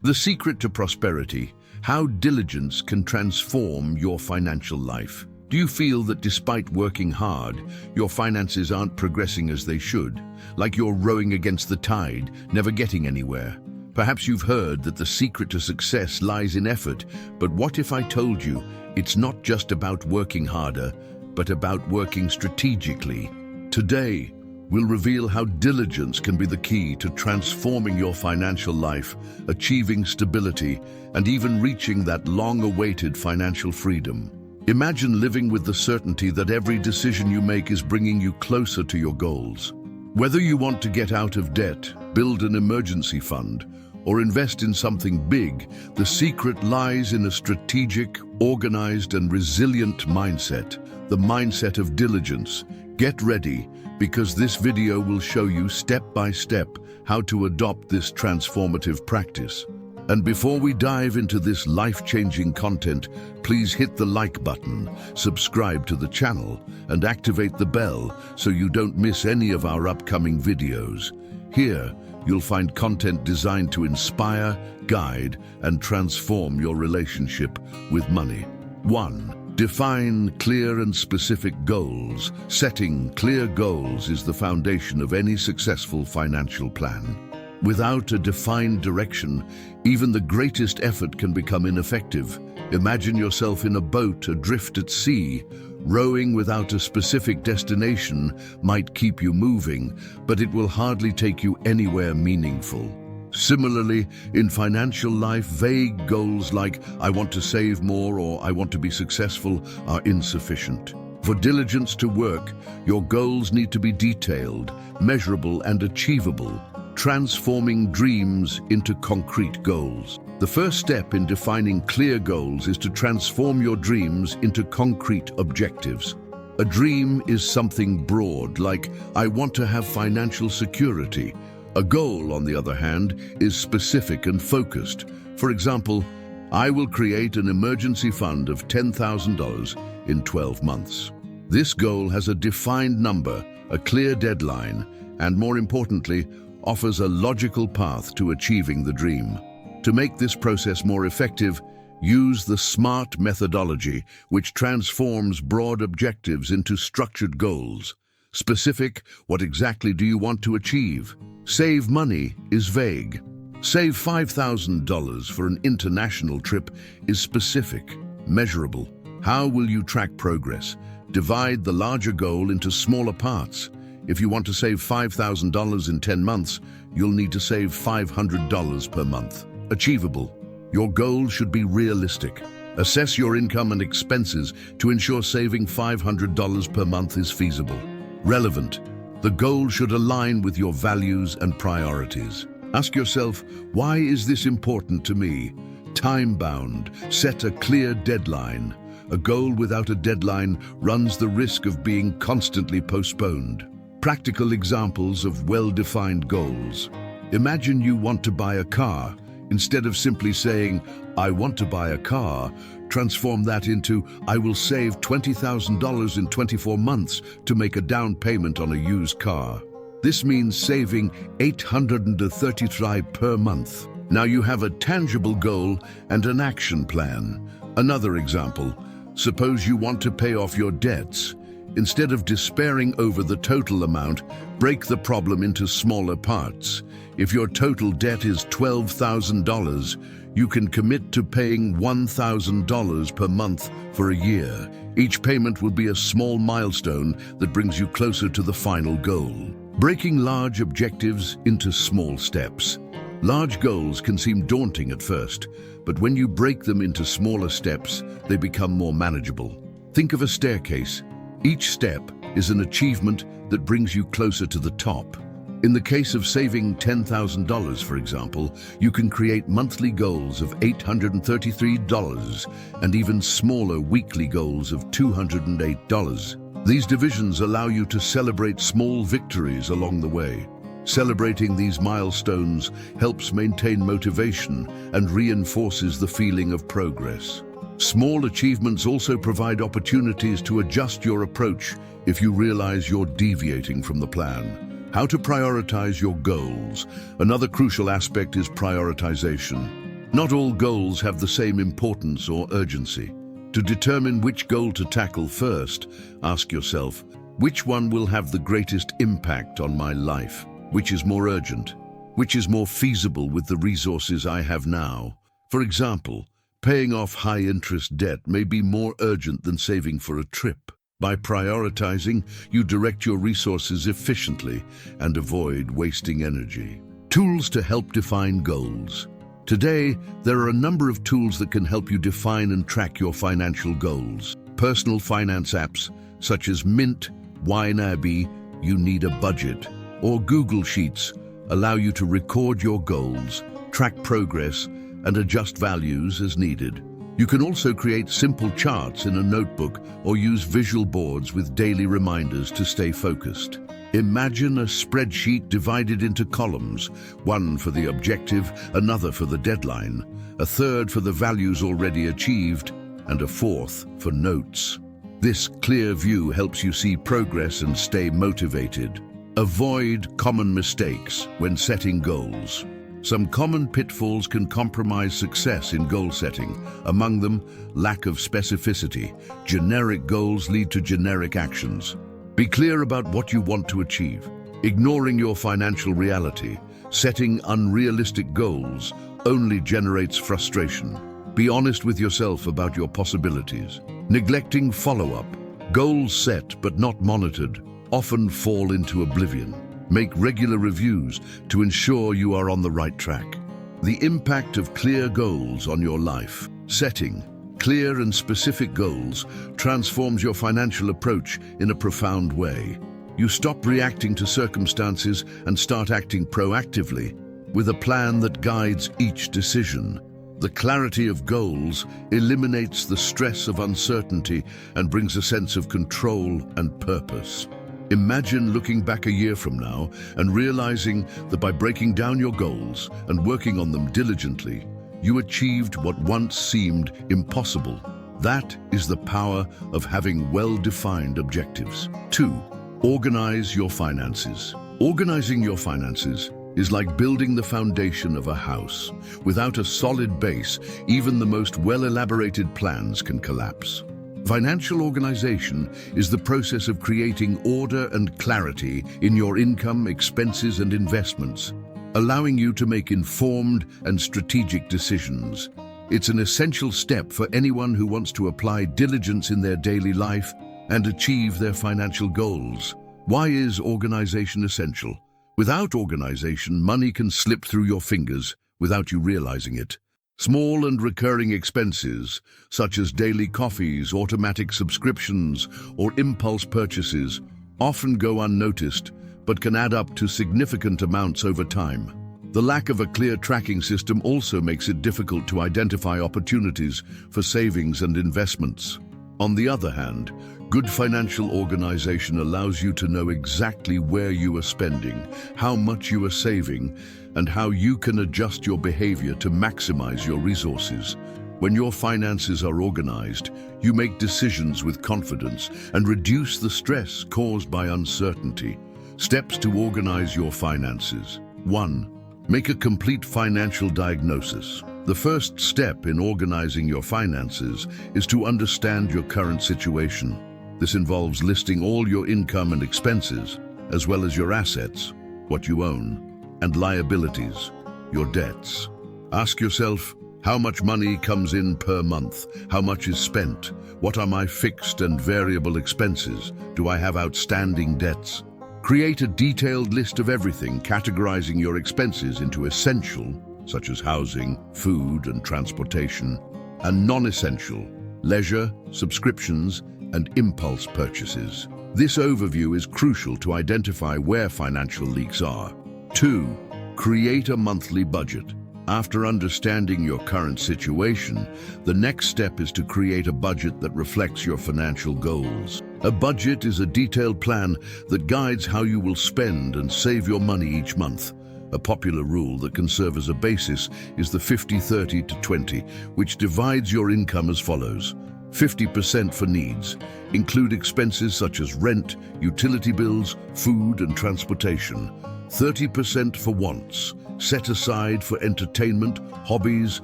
The secret to prosperity: how diligence can transform your financial life. Do you feel that despite working hard, your finances aren't progressing as they should? Like you're rowing against the tide, never getting anywhere? Perhaps you've heard that the secret to success lies in effort, but what if I told you it's not just about working harder, but about working strategically? Today, we'll reveal how diligence can be the key to transforming your financial life, achieving stability, and even reaching that long-awaited financial freedom. Imagine living with the certainty that every decision you make is bringing you closer to your goals. Whether you want to get out of debt, build an emergency fund, or invest in something big, the secret lies in a strategic, organized, and resilient mindset, the mindset of diligence. Get ready, because this video will show you step by step how to adopt this transformative practice. And before we dive into this life-changing content, please hit the like button, subscribe to the channel, and activate the bell so you don't miss any of our upcoming videos. Here, you'll find content designed to inspire, guide, and transform your relationship with money. 1. Define clear and specific goals. Setting clear goals is the foundation of any successful financial plan. Without a defined direction, even the greatest effort can become ineffective. Imagine yourself in a boat adrift at sea. Rowing without a specific destination might keep you moving, but it will hardly take you anywhere meaningful. Similarly, in financial life, vague goals like "I want to save more" or "I want to be successful" are insufficient. For diligence to work, your goals need to be detailed, measurable, and achievable, transforming dreams into concrete goals. The first step in defining clear goals is to transform your dreams into concrete objectives. A dream is something broad, like "I want to have financial security." A goal, on the other hand, is specific and focused. For example, "I will create an emergency fund of $10,000 in 12 months. This goal has a defined number, a clear deadline, and more importantly, offers a logical path to achieving the dream. To make this process more effective, use the SMART methodology, which transforms broad objectives into structured goals. Specific: what exactly do you want to achieve? Save money is vague. Save $5,000 for an international trip is specific. Measurable: how will you track progress? Divide the larger goal into smaller parts. If you want to save $5,000 in 10 months, you'll need to save $500 per month. Achievable: your goal should be realistic. Assess your income and expenses to ensure saving $500 per month is feasible. Relevant: the goal should align with your values and priorities. Ask yourself, why is this important to me? Time-bound: set a clear deadline. A goal without a deadline runs the risk of being constantly postponed. Practical examples of well-defined goals. Imagine you want to buy a car. Instead of simply saying, "I want to buy a car," transform that into, "I will save $20,000 in 24 months to make a down payment on a used car." This means saving $833 per month. Now you have a tangible goal and an action plan. Another example: suppose you want to pay off your debts. Instead of despairing over the total amount, break the problem into smaller parts. If your total debt is $12,000, you can commit to paying $1,000 per month for a year. Each payment will be a small milestone that brings you closer to the final goal. Breaking large objectives into small steps. Large goals can seem daunting at first, but when you break them into smaller steps, they become more manageable. Think of a staircase. Each step is an achievement that brings you closer to the top. In the case of saving $10,000, for example, you can create monthly goals of $833 and even smaller weekly goals of $208. These divisions allow you to celebrate small victories along the way. Celebrating these milestones helps maintain motivation and reinforces the feeling of progress. Small achievements also provide opportunities to adjust your approach if you realize you're deviating from the plan. How to prioritize your goals. Another crucial aspect is prioritization. Not all goals have the same importance or urgency. To determine which goal to tackle first, ask yourself, which one will have the greatest impact on my life? Which is more urgent? Which is more feasible with the resources I have now? For example, paying off high-interest debt may be more urgent than saving for a trip. By prioritizing, you direct your resources efficiently and avoid wasting energy. Tools to help define goals. Today, there are a number of tools that can help you define and track your financial goals. Personal finance apps such as Mint, YNAB, You Need a Budget, or Google Sheets allow you to record your goals, track progress, and adjust values as needed. You can also create simple charts in a notebook or use visual boards with daily reminders to stay focused. Imagine a spreadsheet divided into columns, one for the objective, another for the deadline, a third for the values already achieved, and a fourth for notes. This clear view helps you see progress and stay motivated. Avoid common mistakes when setting goals. Some common pitfalls can compromise success in goal setting. Among them, lack of specificity. Generic goals lead to generic actions. Be clear about what you want to achieve. Ignoring your financial reality, setting unrealistic goals, only generates frustration. Be honest with yourself about your possibilities. Neglecting follow-up. Goals set but not monitored often fall into oblivion. Make regular reviews to ensure you are on the right track. The impact of clear goals on your life. Setting clear and specific goals transforms your financial approach in a profound way. You stop reacting to circumstances and start acting proactively with a plan that guides each decision. The clarity of goals eliminates the stress of uncertainty and brings a sense of control and purpose. Imagine looking back a year from now and realizing that by breaking down your goals and working on them diligently, you achieved what once seemed impossible. That is the power of having well-defined objectives. 2. Organize your finances. Organizing your finances is like building the foundation of a house. Without a solid base, even the most well-elaborated plans can collapse. Financial organization is the process of creating order and clarity in your income, expenses, and investments, allowing you to make informed and strategic decisions. It's an essential step for anyone who wants to apply diligence in their daily life and achieve their financial goals. Why is organization essential? Without organization, money can slip through your fingers without you realizing it. Small and recurring expenses, such as daily coffees, automatic subscriptions, or impulse purchases, often go unnoticed, but can add up to significant amounts over time. The lack of a clear tracking system also makes it difficult to identify opportunities for savings and investments. On the other hand, good financial organization allows you to know exactly where you are spending, how much you are saving, and how you can adjust your behavior to maximize your resources. When your finances are organized, you make decisions with confidence and reduce the stress caused by uncertainty. Steps to organize your finances. 1. Make a complete financial diagnosis. The first step in organizing your finances is to understand your current situation. This involves listing all your income and expenses, as well as your assets, what you own, and liabilities, your debts. Ask yourself, how much money comes in per month? How much is spent? What are my fixed and variable expenses? Do I have outstanding debts? Create a detailed list of everything, categorizing your expenses into essential, such as housing, food, and transportation, and non-essential, leisure, subscriptions, and impulse purchases. This overview is crucial to identify where financial leaks are. 2. Create a monthly budget. After understanding your current situation, the next step is to create a budget that reflects your financial goals. A budget is a detailed plan that guides how you will spend and save your money each month. A popular rule that can serve as a basis is the 50-30-20, which divides your income as follows. 50% for needs. Include expenses such as rent, utility bills, food, and transportation. 30% for wants. set aside for entertainment, hobbies,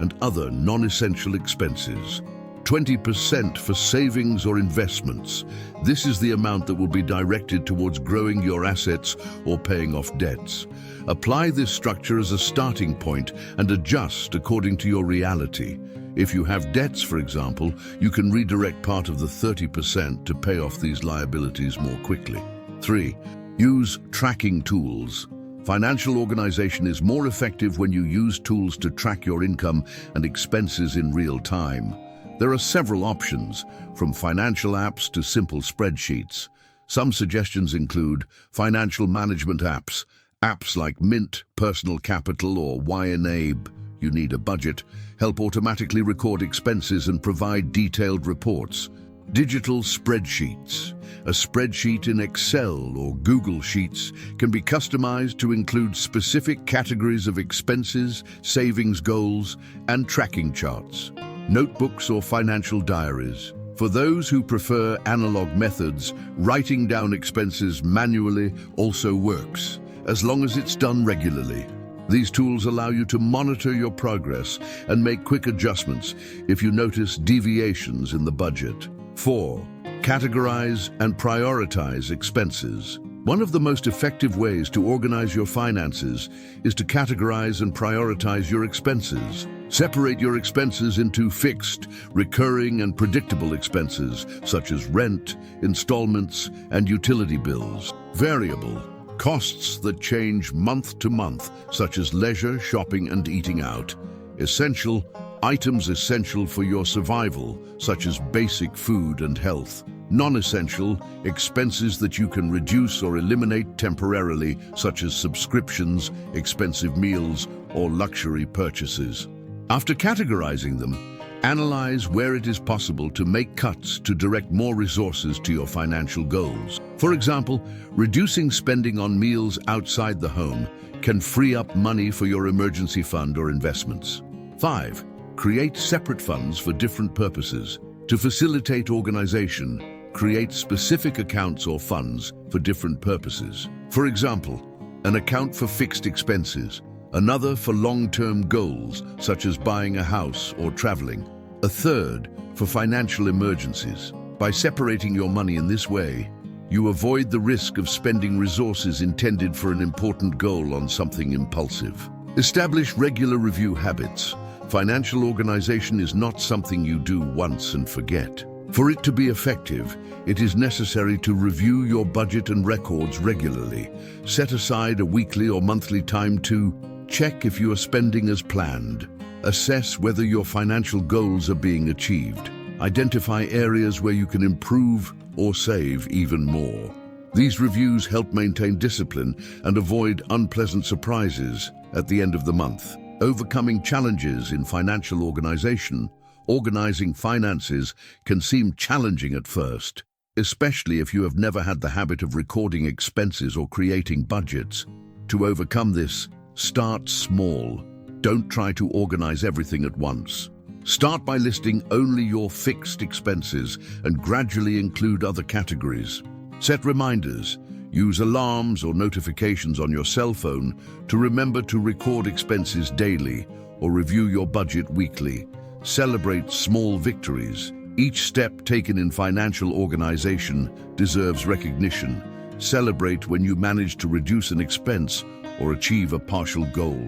and other non-essential expenses. 20% for savings or investments. This is the amount that will be directed towards growing your assets or paying off debts. Apply this structure as a starting point and adjust according to your reality. If you have debts, for example, you can redirect part of the 30% to pay off these liabilities more quickly. 3. Use tracking tools. Financial organization is more effective when you use tools to track your income and expenses in real time. There are several options, from financial apps to simple spreadsheets. Some suggestions include financial management apps, apps like Mint, Personal Capital, or YNAB, You Need a Budget, help automatically record expenses and provide detailed reports. Digital spreadsheets. A spreadsheet in Excel or Google Sheets can be customized to include specific categories of expenses, savings goals, and tracking charts. Notebooks or financial diaries. For those who prefer analog methods, writing down expenses manually also works, as long as it's done regularly. These tools allow you to monitor your progress and make quick adjustments if you notice deviations in the budget. 4. Categorize and prioritize expenses. One of the most effective ways to organize your finances is to categorize and prioritize your expenses. Separate your expenses into fixed, recurring, and predictable expenses, such as rent, installments, and utility bills. Variable, costs that change month to month, such as leisure, shopping, and eating out. Essential, items essential for your survival, such as basic food and health. Non-essential, expenses that you can reduce or eliminate temporarily, such as subscriptions, expensive meals, or luxury purchases. After categorizing them, analyze where it is possible to make cuts to direct more resources to your financial goals. For example, reducing spending on meals outside the home can free up money for your emergency fund or investments. 5. Create separate funds for different purposes. To facilitate organization, create specific accounts or funds for different purposes. For example, an account for fixed expenses, another for long-term goals, such as buying a house or traveling, a third for financial emergencies. By separating your money in this way, you avoid the risk of spending resources intended for an important goal on something impulsive. Establish regular review habits. Financial organization is not something you do once and forget. For it to be effective, it is necessary to review your budget and records regularly. Set aside a weekly or monthly time to check if you are spending as planned. Assess whether your financial goals are being achieved. Identify areas where you can improve or save even more. These reviews help maintain discipline and avoid unpleasant surprises at the end of the month. Overcoming challenges in financial organization. Organizing finances can seem challenging at first, especially if you have never had the habit of recording expenses or creating budgets. To overcome this, start small. Don't try to organize everything at once. Start by listing only your fixed expenses and gradually include other categories. Set reminders. Use alarms or notifications on your cell phone to remember to record expenses daily or review your budget weekly. Celebrate small victories. Each step taken in financial organization deserves recognition. Celebrate when you manage to reduce an expense or achieve a partial goal.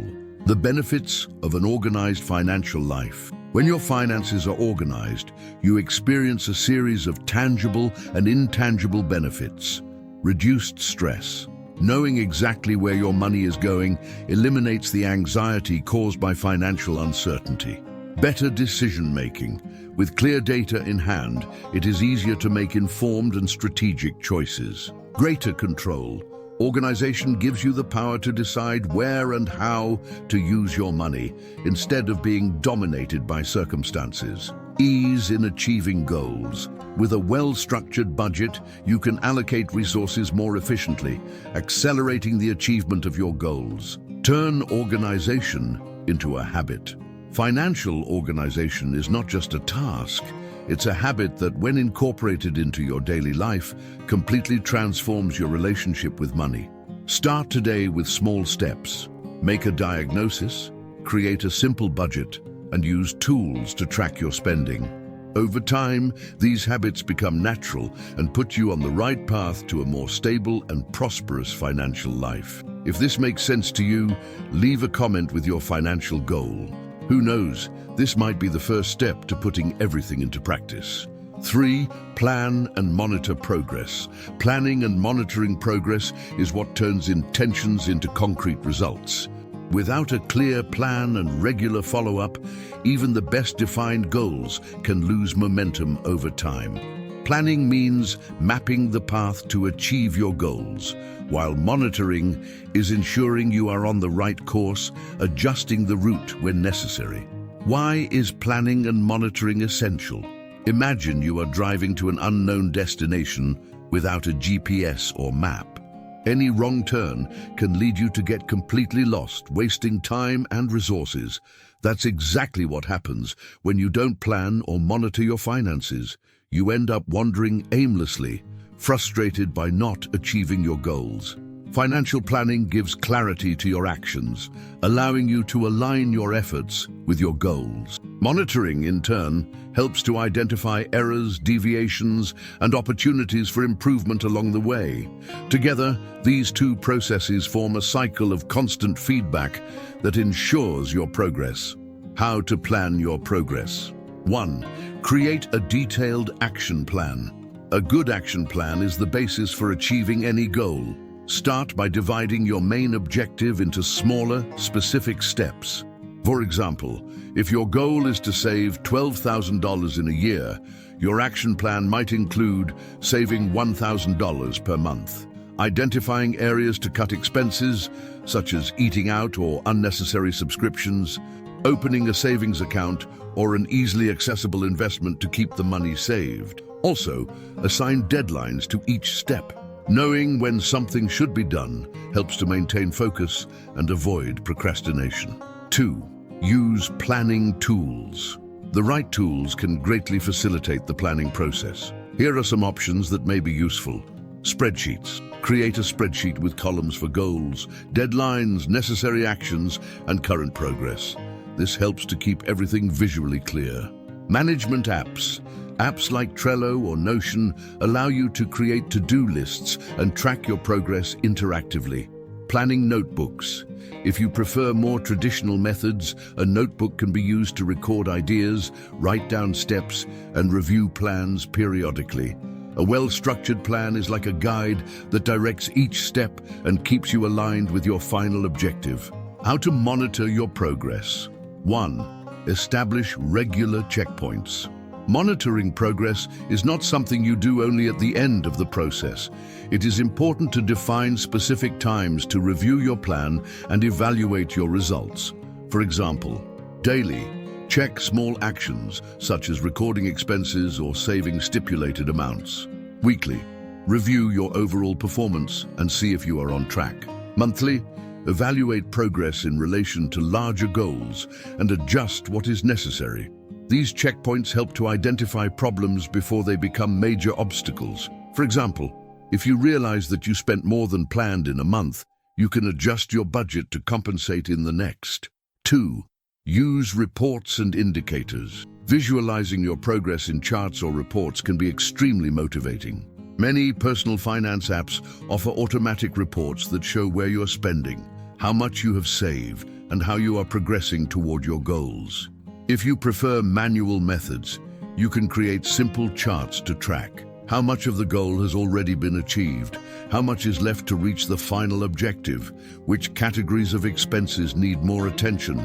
The benefits of an organized financial life. When your finances are organized, you experience a series of tangible and intangible benefits. Reduced stress. Knowing exactly where your money is going eliminates the anxiety caused by financial uncertainty. Better decision-making. With clear data in hand, it is easier to make informed and strategic choices. Greater control. Organization gives you the power to decide where and how to use your money, instead of being dominated by circumstances. Ease in achieving goals. With a well-structured budget, you can allocate resources more efficiently, accelerating the achievement of your goals. Turn organization into a habit. Financial organization is not just a task, it's a habit that, when incorporated into your daily life, completely transforms your relationship with money. Start today with small steps. Make a diagnosis, create a simple budget, and use tools to track your spending. Over time, these habits become natural and put you on the right path to a more stable and prosperous financial life. If this makes sense to you, leave a comment with your financial goal. Who knows, this might be the first step to putting everything into practice. 3. Plan and monitor progress. Planning and monitoring progress is what turns intentions into concrete results. Without a clear plan and regular follow-up, even the best defined goals can lose momentum over time. Planning means mapping the path to achieve your goals, while monitoring is ensuring you are on the right course, adjusting the route when necessary. Why is planning and monitoring essential? Imagine you are driving to an unknown destination without a GPS or map. Any wrong turn can lead you to get completely lost, wasting time and resources. That's exactly what happens when you don't plan or monitor your finances. You end up wandering aimlessly, frustrated by not achieving your goals. Financial planning gives clarity to your actions, allowing you to align your efforts with your goals. Monitoring, in turn, helps to identify errors, deviations, and opportunities for improvement along the way. Together, these two processes form a cycle of constant feedback that ensures your progress. How to plan your progress. 1. Create a detailed action plan. A good action plan is the basis for achieving any goal. Start by dividing your main objective into smaller, specific steps. For example, if your goal is to save $12,000 in a year, your action plan might include saving $1,000 per month, identifying areas to cut expenses, such as eating out or unnecessary subscriptions, opening a savings account or an easily accessible investment to keep the money saved. Also, assign deadlines to each step. Knowing when something should be done helps to maintain focus and avoid procrastination. 2. Use planning tools. The right tools can greatly facilitate the planning process. Here are some options that may be useful. Spreadsheets. Create a spreadsheet with columns for goals, deadlines, necessary actions, and current progress. This helps to keep everything visually clear. Management apps. Apps like Trello or Notion allow you to create to-do lists and track your progress interactively. Planning notebooks. If you prefer more traditional methods, a notebook can be used to record ideas, write down steps, and review plans periodically. A well-structured plan is like a guide that directs each step and keeps you aligned with your final objective. How to monitor your progress. 1. Establish regular checkpoints. Monitoring progress is not something you do only at the end of the process. It is important to define specific times to review your plan and evaluate your results. For example, daily, check small actions such as recording expenses or saving stipulated amounts. Weekly, review your overall performance and see if you are on track. Monthly, evaluate progress in relation to larger goals and adjust what is necessary. These checkpoints help to identify problems before they become major obstacles. For example, if you realize that you spent more than planned in a month, you can adjust your budget to compensate in the next. 2. Use reports and indicators. Visualizing your progress in charts or reports can be extremely motivating. Many personal finance apps offer automatic reports that show where you're spending, how much you have saved, and how you are progressing toward your goals. If you prefer manual methods, you can create simple charts to track how much of the goal has already been achieved, how much is left to reach the final objective, which categories of expenses need more attention.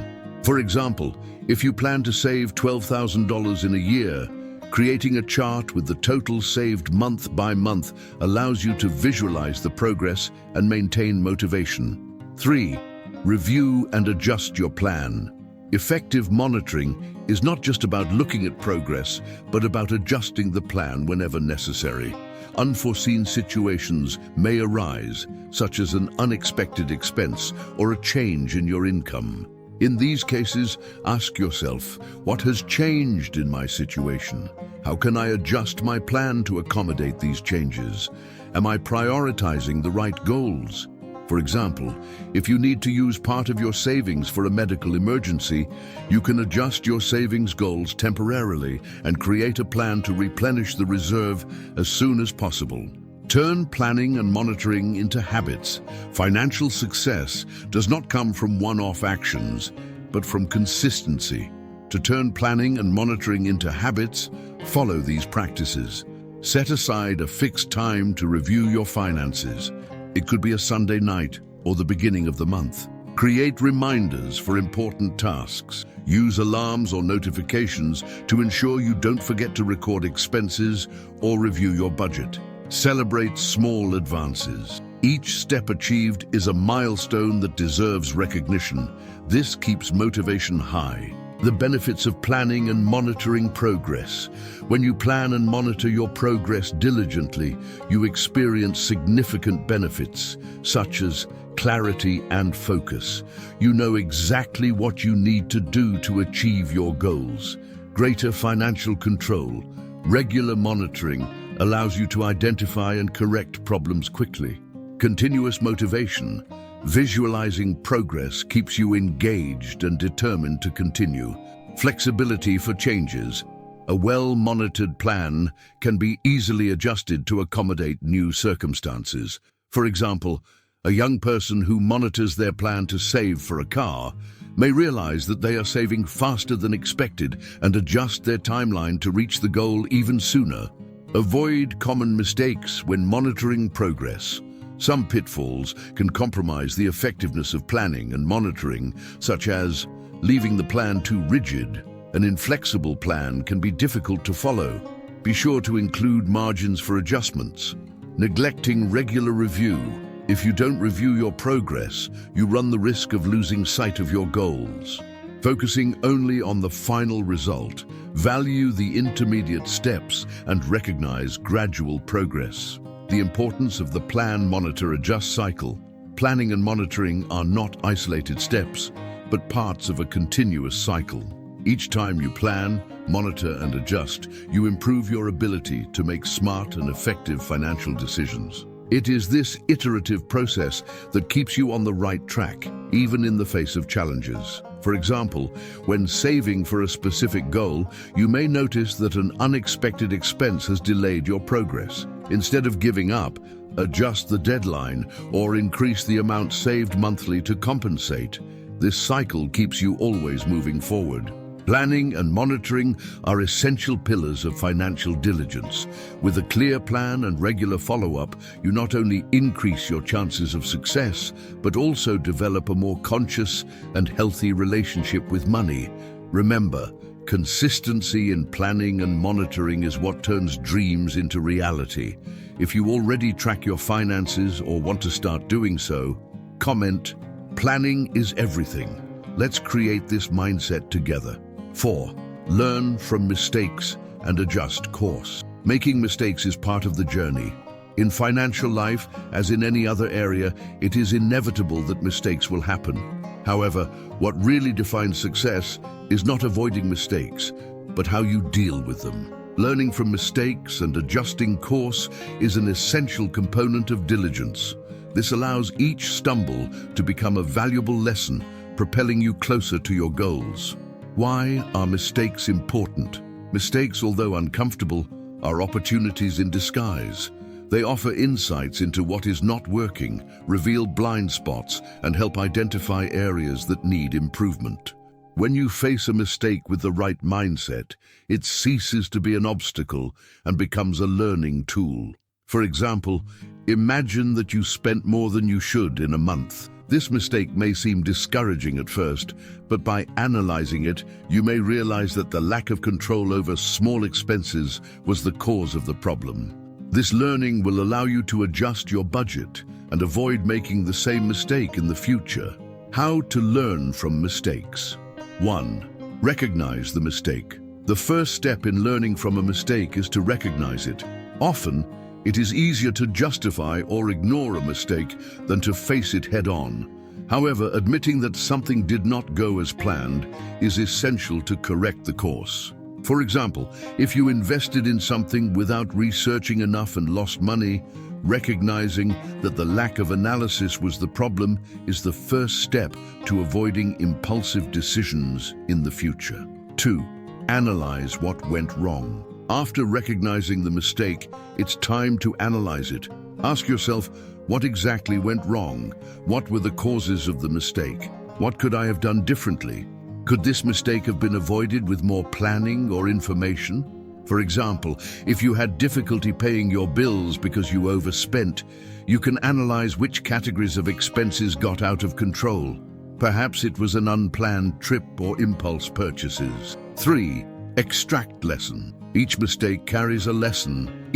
For example, if you plan to save $12,000 in a year, creating a chart with the total saved month by month allows you to visualize the progress and maintain motivation. 3. Review and adjust your plan. Effective monitoring is not just about looking at progress, but about adjusting the plan whenever necessary. Unforeseen situations may arise, such as an unexpected expense or a change in your income. In these cases, ask yourself, what has changed in my situation? How can I adjust my plan to accommodate these changes? Am I prioritizing the right goals? For example, if you need to use part of your savings for a medical emergency, you can adjust your savings goals temporarily and create a plan to replenish the reserve as soon as possible. Turn planning and monitoring into habits. Financial success does not come from one-off actions, but from consistency. To turn planning and monitoring into habits, follow these practices. Set aside a fixed time to review your finances. It could be a Sunday night or the beginning of the month. Create reminders for important tasks. Use alarms or notifications to ensure you don't forget to record expenses or review your budget. Celebrate small advances. Each step achieved is a milestone that deserves recognition. This keeps motivation high. The benefits of planning and monitoring progress. When you plan and monitor your progress diligently, you experience significant benefits, such as clarity and focus. You know exactly what you need to do to achieve your goals. Greater financial control. Regular monitoring allows you to identify and correct problems quickly. Continuous motivation. Visualizing progress keeps you engaged and determined to continue. Flexibility for changes. A well-monitored plan can be easily adjusted to accommodate new circumstances. For example, a young person who monitors their plan to save for a car may realize that they are saving faster than expected and adjust their timeline to reach the goal even sooner. Avoid common mistakes when monitoring progress. Some pitfalls can compromise the effectiveness of planning and monitoring, such as leaving the plan too rigid. An inflexible plan can be difficult to follow. Be sure to include margins for adjustments. Neglecting regular review. If you don't review your progress, you run the risk of losing sight of your goals. Focusing only on the final result. Value the intermediate steps and recognize gradual progress. The importance of the plan, monitor, adjust cycle. Planning and monitoring are not isolated steps, but parts of a continuous cycle. Each time you plan, monitor, and adjust, you improve your ability to make smart and effective financial decisions. It is this iterative process that keeps you on the right track, even in the face of challenges. For example, when saving for a specific goal, you may notice that an unexpected expense has delayed your progress. Instead of giving up, adjust the deadline or increase the amount saved monthly to compensate. This cycle keeps you always moving forward. Planning and monitoring are essential pillars of financial diligence. With a clear plan and regular follow-up, you not only increase your chances of success, but also develop a more conscious and healthy relationship with money. Remember, consistency in planning and monitoring is what turns dreams into reality. If you already track your finances or want to start doing so, comment, "Planning is everything." Let's create this mindset together. 4. Learn from mistakes and adjust course. Making mistakes is part of the journey. In financial life, as in any other area, it is inevitable that mistakes will happen. However, what really defines success is not avoiding mistakes, but how you deal with them. Learning from mistakes and adjusting course is an essential component of diligence. This allows each stumble to become a valuable lesson, propelling you closer to your goals. Why are mistakes important? Mistakes, although uncomfortable, are opportunities in disguise. They offer insights into what is not working, reveal blind spots, and help identify areas that need improvement. When you face a mistake with the right mindset, it ceases to be an obstacle and becomes a learning tool. For example, imagine that you spent more than you should in a month. This mistake may seem discouraging at first, but by analyzing it, you may realize that the lack of control over small expenses was the cause of the problem. This learning will allow you to adjust your budget and avoid making the same mistake in the future. How to learn from mistakes. 1. Recognize the mistake. The first step in learning from a mistake is to recognize it. Often, it is easier to justify or ignore a mistake than to face it head-on. However, admitting that something did not go as planned is essential to correct the course. For example, if you invested in something without researching enough and lost money, Recognizing that the lack of analysis was the problem is the first step to avoiding impulsive decisions in the future. 2. Analyze what went wrong. After recognizing the mistake, it's time to analyze it. Ask yourself, what exactly went wrong? What were the causes of the mistake? What could I have done differently? Could this mistake have been avoided with more planning or information? For example, if you had difficulty paying your bills because you overspent, you can analyze which categories of expenses got out of control. Perhaps it was an unplanned trip or impulse purchases. 3. Extract lesson. Each mistake carries a lesson.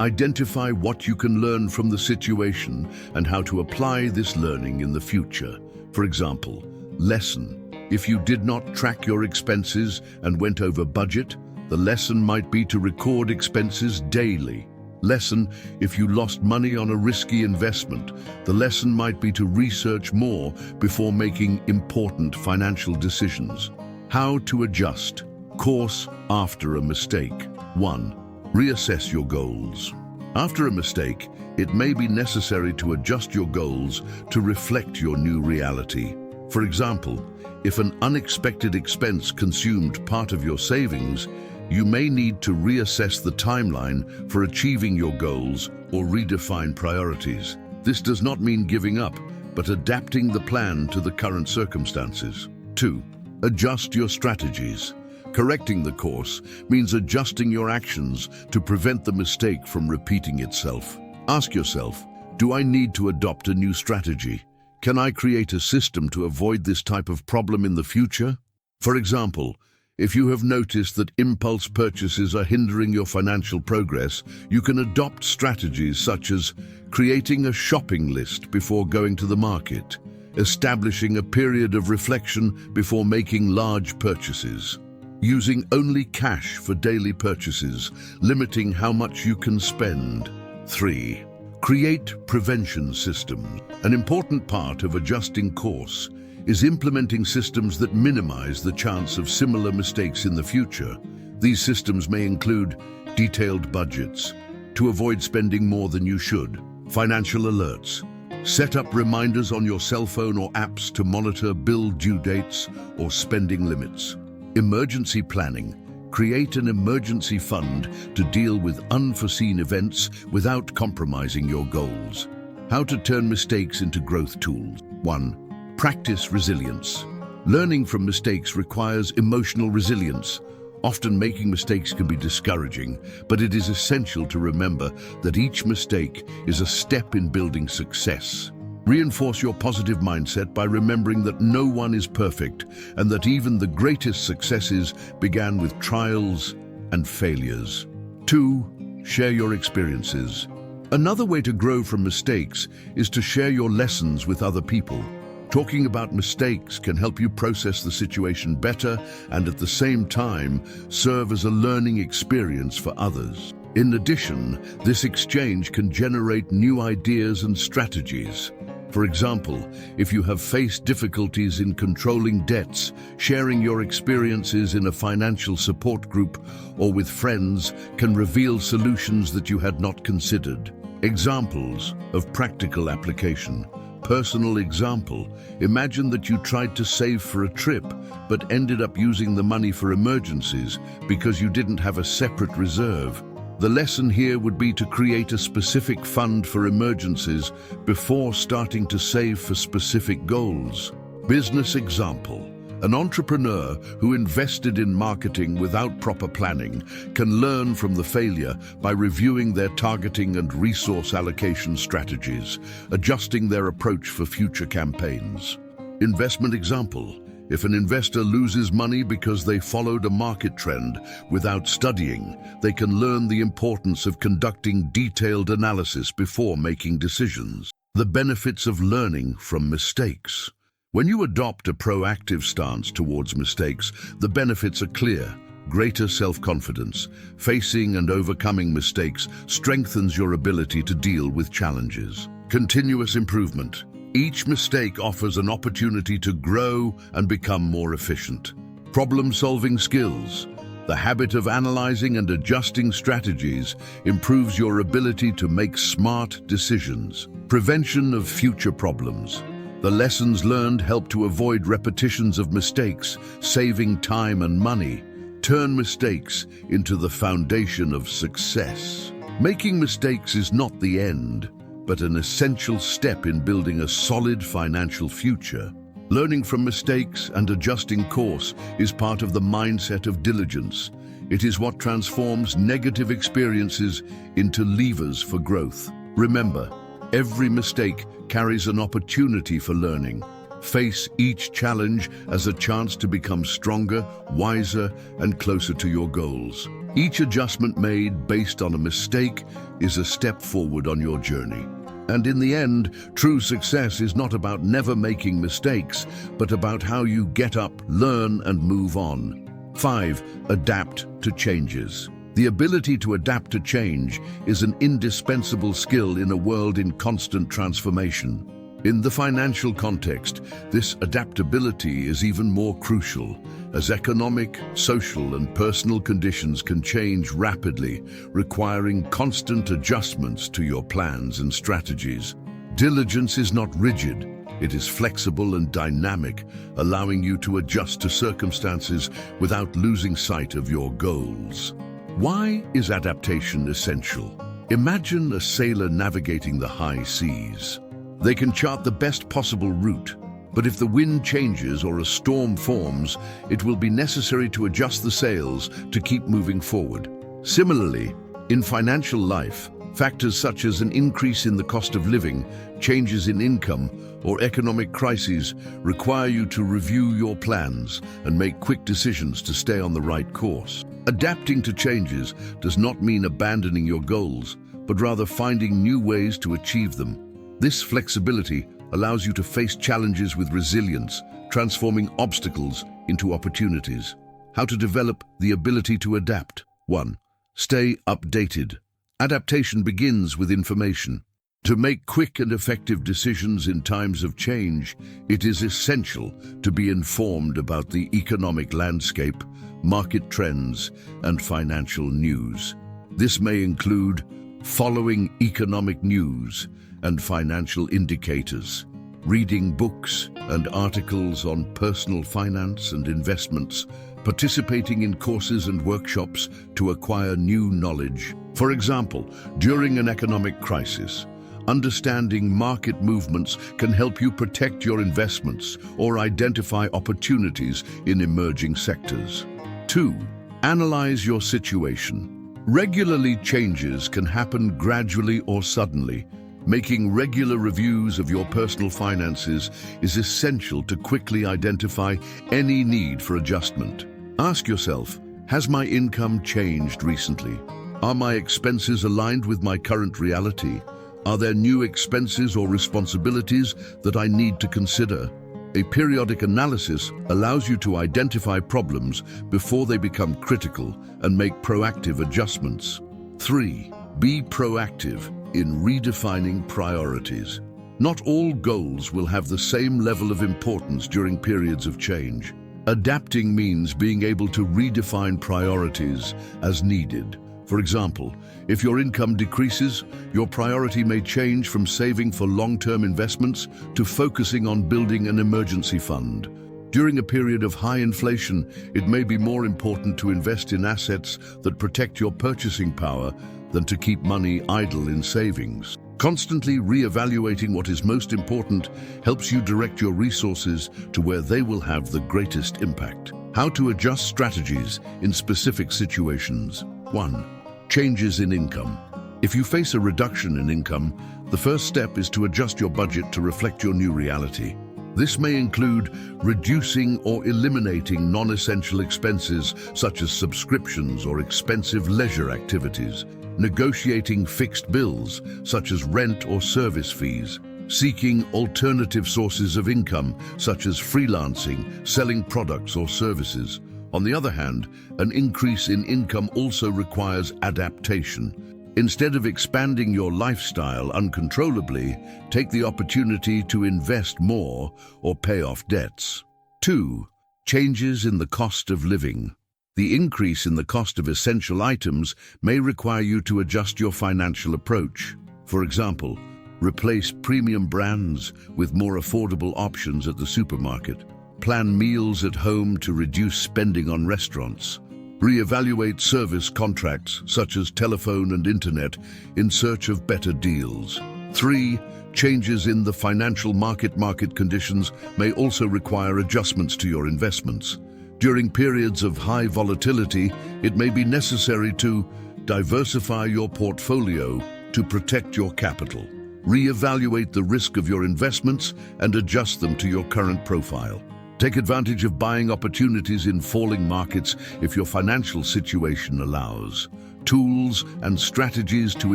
Identify what you can learn from the situation and how to apply this learning in the future. For example, lesson. If you did not track your expenses and went over budget, the lesson might be to record expenses daily. Lesson, if you lost money on a risky investment, the lesson might be to research more before making important financial decisions. How to adjust. Course after a mistake. 1. Reassess your goals. After a mistake, it may be necessary to adjust your goals to reflect your new reality. For example, if an unexpected expense consumed part of your savings, you may need to reassess the timeline for achieving your goals or redefine priorities. This does not mean giving up, but adapting the plan to the current circumstances. 2. Adjust your strategies. Correcting the course means adjusting your actions to prevent the mistake from repeating itself. Ask yourself, do I need to adopt a new strategy? Can I create a system to avoid this type of problem in the future? For example, if you have noticed that impulse purchases are hindering your financial progress, you can adopt strategies such as creating a shopping list before going to the market, establishing a period of reflection before making large purchases, using only cash for daily purchases, limiting how much you can spend. 3. Create prevention systems. An important part of adjusting course is implementing systems that minimize the chance of similar mistakes in the future. These systems may include detailed budgets to avoid spending more than you should, financial alerts, set up reminders on your cell phone or apps to monitor bill due dates or spending limits. Emergency planning. Create an emergency fund to deal with unforeseen events without compromising your goals. How to turn mistakes into growth tools. 1. Practice resilience. Learning from mistakes requires emotional resilience. Often making mistakes can be discouraging, but it is essential to remember that each mistake is a step in building success. Reinforce your positive mindset by remembering that no one is perfect and that even the greatest successes began with trials and failures. 2. Share your experiences. Another way to grow from mistakes is to share your lessons with other people. Talking about mistakes can help you process the situation better and at the same time serve as a learning experience for others. In addition, this exchange can generate new ideas and strategies. For example, if you have faced difficulties in controlling debts, sharing your experiences in a financial support group or with friends can reveal solutions that you had not considered. Examples of practical application. Personal example. Imagine that you tried to save for a trip, but ended up using the money for emergencies because you didn't have a separate reserve. The lesson here would be to create a specific fund for emergencies before starting to save for specific goals. Business example. An entrepreneur who invested in marketing without proper planning can learn from the failure by reviewing their targeting and resource allocation strategies, adjusting their approach for future campaigns. Investment example. If an investor loses money because they followed a market trend without studying, they can learn the importance of conducting detailed analysis before making decisions. The benefits of learning from mistakes. When you adopt a proactive stance towards mistakes, the benefits are clear. Greater self-confidence. Facing and overcoming mistakes strengthens your ability to deal with challenges. Continuous improvement. Each mistake offers an opportunity to grow and become more efficient. Problem-solving skills. The habit of analyzing and adjusting strategies improves your ability to make smart decisions. Prevention of future problems. The lessons learned help to avoid repetitions of mistakes, saving time and money. Turn mistakes into the foundation of success. Making mistakes is not the end, but an essential step in building a solid financial future. Learning from mistakes and adjusting course is part of the mindset of diligence. It is what transforms negative experiences into levers for growth. Remember, every mistake carries an opportunity for learning. Face each challenge as a chance to become stronger, wiser, and closer to your goals. Each adjustment made based on a mistake is a step forward on your journey. And in the end, true success is not about never making mistakes, but about how you get up, learn, and move on. 5. Adapt to changes. The ability to adapt to change is an indispensable skill in a world in constant transformation. In the financial context, this adaptability is even more crucial, as economic, social, and personal conditions can change rapidly, requiring constant adjustments to your plans and strategies. Diligence is not rigid. It is flexible and dynamic, allowing you to adjust to circumstances without losing sight of your goals. Why is adaptation essential? Imagine a sailor navigating the high seas. They can chart the best possible route, but if the wind changes or a storm forms, it will be necessary to adjust the sails to keep moving forward. Similarly, in financial life, factors such as an increase in the cost of living, changes in income, or economic crises require you to review your plans and make quick decisions to stay on the right course. Adapting to changes does not mean abandoning your goals, but rather finding new ways to achieve them. This flexibility allows you to face challenges with resilience, transforming obstacles into opportunities. How to develop the ability to adapt. 1. Stay updated. Adaptation begins with information. To make quick and effective decisions in times of change, it is essential to be informed about the economic landscape, market trends, and financial news. This may include following economic news and financial indicators, reading books and articles on personal finance and investments, participating in courses and workshops to acquire new knowledge. For example, during an economic crisis, understanding market movements can help you protect your investments or identify opportunities in emerging sectors. 2. Analyze your situation. Regularly, changes can happen gradually or suddenly. Making regular reviews of your personal finances is essential to quickly identify any need for adjustment. Ask yourself, has my income changed recently? Are my expenses aligned with my current reality? Are there new expenses or responsibilities that I need to consider? A periodic analysis allows you to identify problems before they become critical and make proactive adjustments. 3. Be proactive in redefining priorities. Not all goals will have the same level of importance during periods of change. Adapting means being able to redefine priorities as needed. For example, if your income decreases, your priority may change from saving for long-term investments to focusing on building an emergency fund. During a period of high inflation, it may be more important to invest in assets that protect your purchasing power than to keep money idle in savings. Constantly re-evaluating what is most important helps you direct your resources to where they will have the greatest impact. How to adjust strategies in specific situations. 1. Changes in income. If you face a reduction in income, the first step is to adjust your budget to reflect your new reality. This may include reducing or eliminating non-essential expenses such as subscriptions or expensive leisure activities, negotiating fixed bills such as rent or service fees, seeking alternative sources of income such as freelancing, selling products or services. On the other hand, an increase in income also requires adaptation. Instead of expanding your lifestyle uncontrollably, take the opportunity to invest more or pay off debts. 2. Changes in the cost of living. The increase in the cost of essential items may require you to adjust your financial approach. For example, replace premium brands with more affordable options at the supermarket. Plan meals at home to reduce spending on restaurants. Reevaluate service contracts such as telephone and internet in search of better deals. 3. Changes in the financial market conditions may also require adjustments to your investments. During periods of high volatility, it may be necessary to diversify your portfolio to protect your capital. Reevaluate the risk of your investments and adjust them to your current profile. Take advantage of buying opportunities in falling markets if your financial situation allows. Tools and strategies to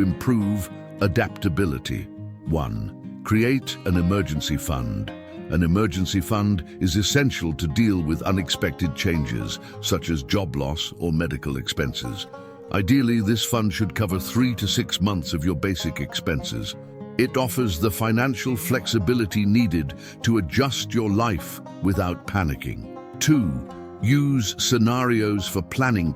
improve adaptability. 1. Create an emergency fund. An emergency fund is essential to deal with unexpected changes, such as job loss or medical expenses. Ideally, this fund should cover 3 to 6 months of your basic expenses. It offers the financial flexibility needed to adjust your life without panicking. 2. Use scenarios for planning.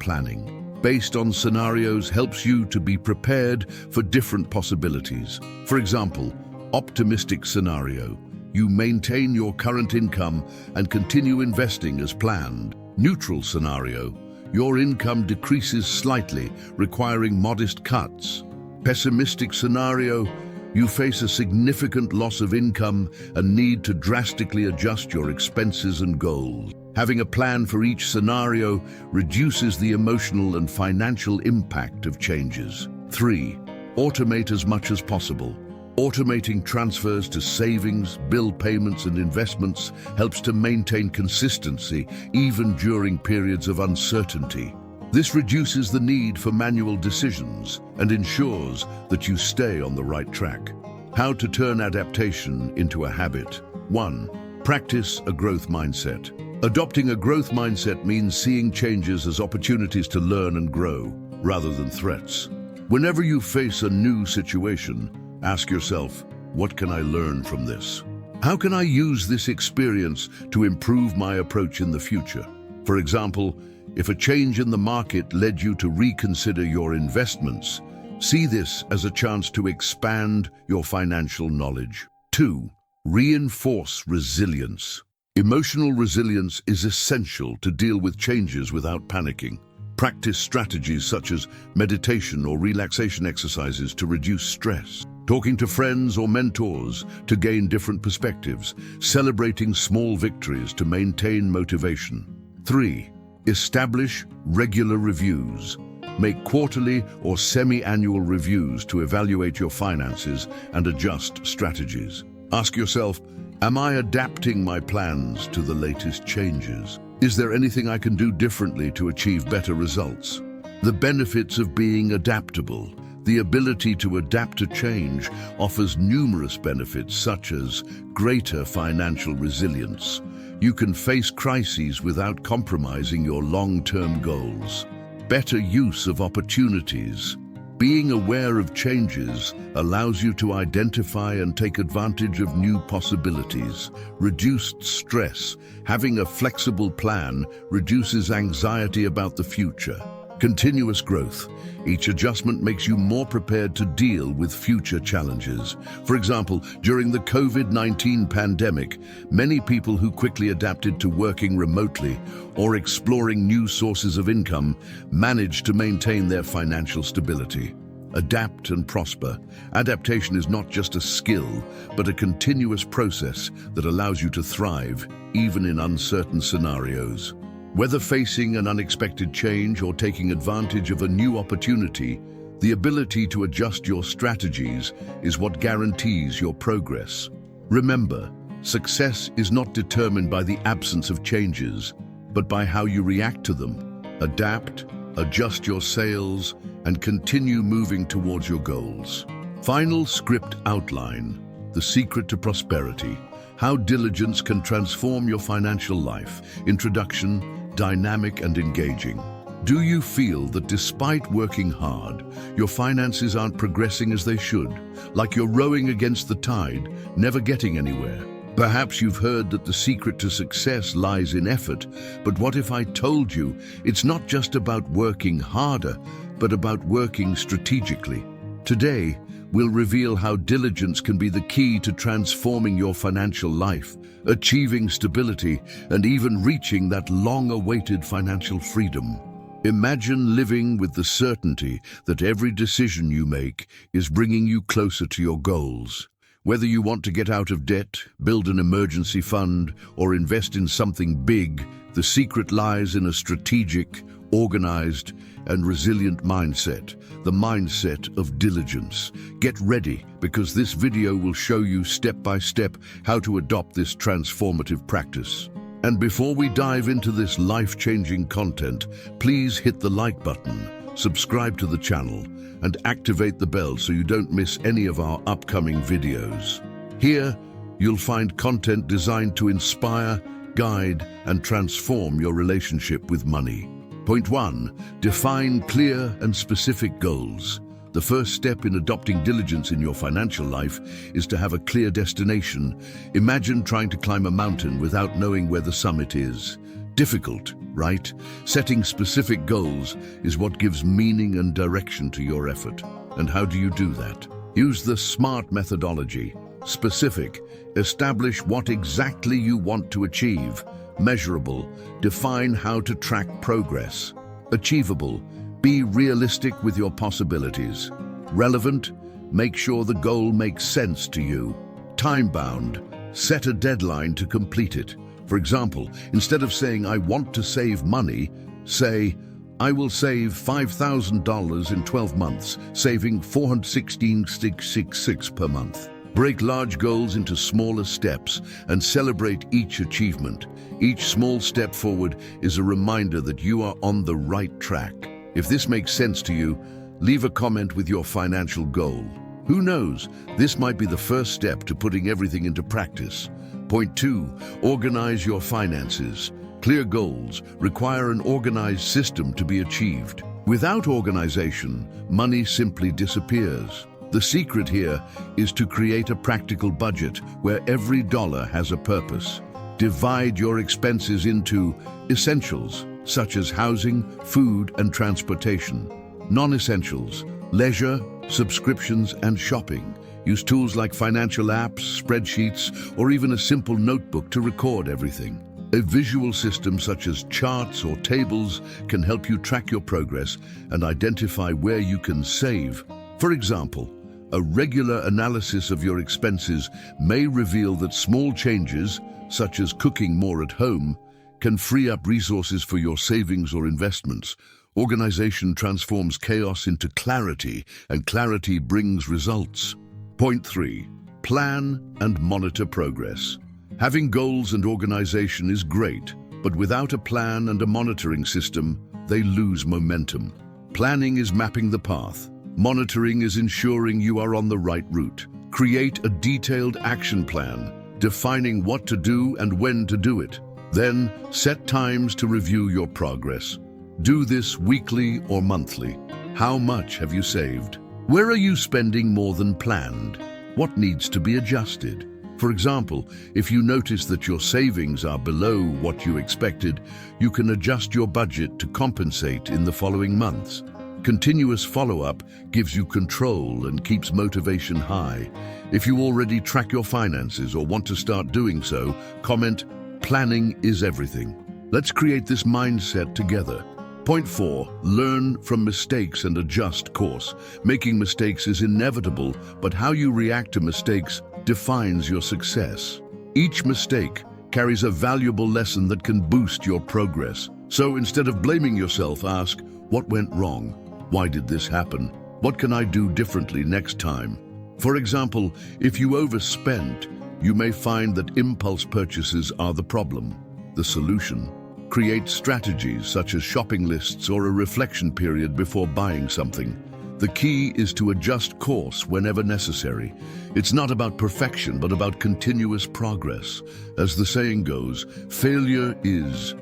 Based on scenarios helps you to be prepared for different possibilities. For example, optimistic scenario. You maintain your current income and continue investing as planned. Neutral scenario. Your income decreases slightly, requiring modest cuts. Pessimistic scenario. You face a significant loss of income and need to drastically adjust your expenses and goals. Having a plan for each scenario reduces the emotional and financial impact of changes. 3. Automate as much as possible. Automating transfers to savings, bill payments, and investments helps to maintain consistency even during periods of uncertainty. This reduces the need for manual decisions and ensures that you stay on the right track. How to turn adaptation into a habit. 1. Practice a growth mindset. Adopting a growth mindset means seeing changes as opportunities to learn and grow, rather than threats. Whenever you face a new situation, ask yourself, what can I learn from this? How can I use this experience to improve my approach in the future? For example, if a change in the market led you to reconsider your investments, see this as a chance to expand your financial knowledge. 2. Reinforce resilience. Emotional resilience is essential to deal with changes without panicking. Practice strategies such as meditation or relaxation exercises to reduce stress. Talking to friends or mentors to gain different perspectives. Celebrating small victories to maintain motivation. 3. Establish regular reviews. Make quarterly or semi-annual reviews to evaluate your finances and adjust strategies. Ask yourself, am I adapting my plans to the latest changes? Is there anything I can do differently to achieve better results? The benefits of being adaptable. The ability to adapt to change offers numerous benefits such as greater financial resilience. You can face crises without compromising your long-term goals. Better use of opportunities. Being aware of changes allows you to identify and take advantage of new possibilities. Reduced stress. Having a flexible plan reduces anxiety about the future. Continuous growth. Each adjustment makes you more prepared to deal with future challenges. For example, during the COVID-19 pandemic, many people who quickly adapted to working remotely or exploring new sources of income managed to maintain their financial stability. Adapt and prosper. Adaptation is not just a skill, but a continuous process that allows you to thrive, even in uncertain scenarios. Whether facing an unexpected change or taking advantage of a new opportunity, the ability to adjust your strategies is what guarantees your progress. Remember, success is not determined by the absence of changes, but by how you react to them. Adapt, adjust your sails, and continue moving towards your goals. Final script outline: the secret to prosperity. How diligence can transform your financial life. Introduction: dynamic and engaging. Do you feel that despite working hard, your finances aren't progressing as they should? Like you're rowing against the tide, never getting anywhere? Perhaps you've heard that the secret to success lies in effort, but what if I told you it's not just about working harder, but about working strategically? Today, we'll reveal how diligence can be the key to transforming your financial life, achieving stability, and even reaching that long-awaited financial freedom. Imagine living with the certainty that every decision you make is bringing you closer to your goals. Whether you want to get out of debt, build an emergency fund, or invest in something big, the secret lies in a strategic, organized, and resilient mindset, the mindset of diligence. Get ready, because this video will show you step by step how to adopt this transformative practice. And before we dive into this life-changing content, please hit the like button, subscribe to the channel, and activate the bell so you don't miss any of our upcoming videos. Here, you'll find content designed to inspire, guide, and transform your relationship with money. Point 1. Define clear and specific goals. The first step in adopting diligence in your financial life is to have a clear destination. Imagine trying to climb a mountain without knowing where the summit is. Difficult, right? Setting specific goals is what gives meaning and direction to your effort. And how do you do that? Use the SMART methodology. Specific, establish what exactly you want to achieve. Measurable, define how to track progress. Achievable, be realistic with your possibilities. Relevant, make sure the goal makes sense to you. Time-bound, set a deadline to complete it. For example, instead of saying, "I want to save money," say, "I will save $5,000 in 12 months, saving $416.66 per month." Break large goals into smaller steps and celebrate each achievement. Each small step forward is a reminder that you are on the right track. If this makes sense to you, leave a comment with your financial goal. Who knows, this might be the first step to putting everything into practice. Point 2, organize your finances. Clear goals require an organized system to be achieved. Without organization, money simply disappears. The secret here is to create a practical budget where every dollar has a purpose. Divide your expenses into essentials, such as housing, food, and transportation. Non-essentials, leisure, subscriptions, and shopping. Use tools like financial apps, spreadsheets, or even a simple notebook to record everything. A visual system such as charts or tables can help you track your progress and identify where you can save. For example, a regular analysis of your expenses may reveal that small changes, such as cooking more at home, can free up resources for your savings or investments. Organization transforms chaos into clarity, and clarity brings results. Point 3. Plan and monitor progress. Having goals and organization is great, but without a plan and a monitoring system, they lose momentum. Planning is mapping the path. Monitoring is ensuring you are on the right route. Create a detailed action plan, defining what to do and when to do it. Then, set times to review your progress. Do this weekly or monthly. How much have you saved? Where are you spending more than planned? What needs to be adjusted? For example, if you notice that your savings are below what you expected, you can adjust your budget to compensate in the following months. Continuous follow-up gives you control and keeps motivation high. If you already track your finances or want to start doing so, comment, "Planning is everything." Let's create this mindset together. Point 4, learn from mistakes and adjust course. Making mistakes is inevitable, but how you react to mistakes defines your success. Each mistake carries a valuable lesson that can boost your progress. So instead of blaming yourself, ask, what went wrong? Why did this happen? What can I do differently next time? For example, if you overspent, you may find that impulse purchases are the problem. The solution: create strategies such as shopping lists or a reflection period before buying something. The key is to adjust course whenever necessary. It's not about perfection, but about continuous progress. As the saying goes, failure is